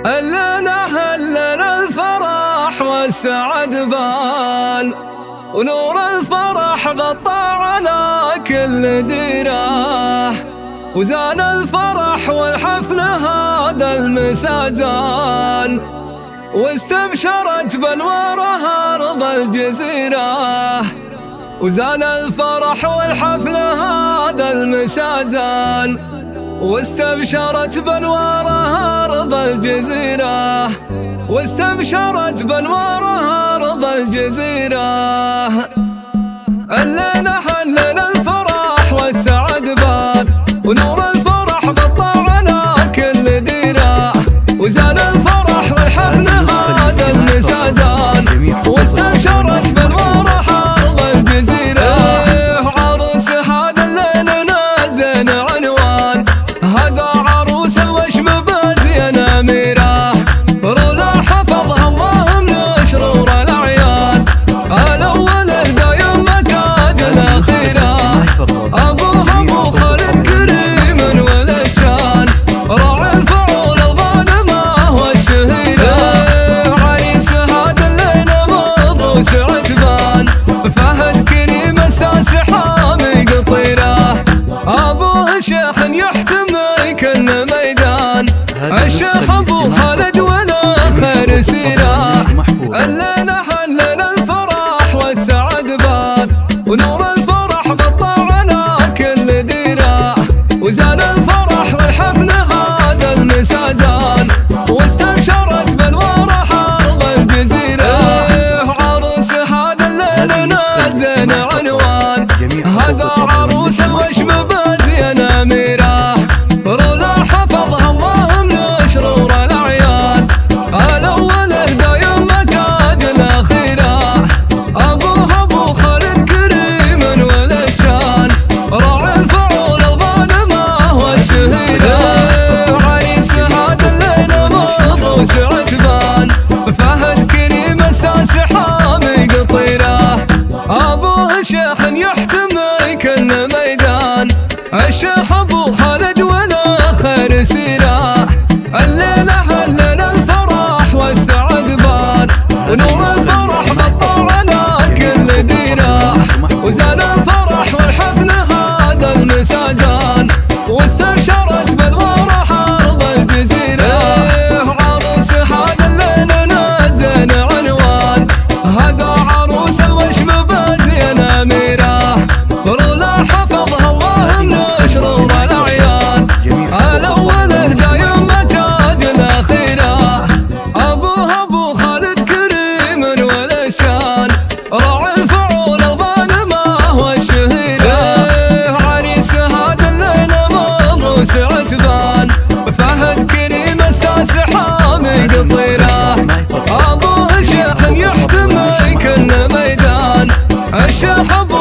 هلنا هلنا الفرح والسعد بان، ونور الفرح غطى على كل ديره، وزان الفرح والحفل هذا المساء زان، واستبشرت بانوارها ارض الجزيره، وزان الفرح والحفل هذا المساء زان، واستبشرت بانوارها ارض الجزيره، واستبشرت بانوارها ارض الجزيره. الليله هلنا الفرح والسعد بان، ونور الفرح غطى على كل ديره، وزان الفرح والحفل هذا المساء زان، واستبشرت بانوارها ارض الجزيره. عروس هذا الليل نازل عنوان، هذا عروس الوشم بازين اميره، رولا حفظها الله من شرور الاعيان، الاول دايم تاج الاخيره، ابوها ابو خالد كريم والشان، راعي الفعول الظالمه والشهيره. عريس هذا الليل مبروس عتبان، فهد كريم اساس حامي قطيره، ابوه شيخ يحتمي كل ميدان، الشيخ ابو خالد والاخر سيره. الليله هلنا الفرح والسعد بان، ونور الفرح غطى على كل ديره، وزان الفرح والحفل هذا المساء زان، واستبشرت بانوارها ارض الجزيره. عروس هذا الليل نازل عنوان، هذا عروس الوشم بازين اميره، رولا حفظها الله من شرور الاعيان، الاول دايم تاج الاخيره، ابوها ابو خالد كريم والشان، راعي الفعول الظالمه والشهيره. عريس هذا الليل مبروس عتبان، فهد كريم اساس حامي قطيره، ابوه شيخ يحتمي كل ميدان، الشيخ ابو خالد والاخر سيره. الليله هلنا الفرح والسعد بان، ونور الفرح غطى على كل ديره، وزان الفرح والحفل هذا المساء زان، واستبشرت بانوارها ارض الجزيره. عروس هذا الليل نازل عنوان، هذا عروس الوشم بازين اميره، رولا حفظها الله من شرور الاعيان، الاول دايم تاج الاخيره، ابوها ابو خالد كريم والشان، راعي الفعول الظالمه والشهيره. عريس هذا الليل مبروس عتبان، فهد كريم اساس حامي قطيره، ابوه شيخ يحتمي كل ميدان، الشيخ ابو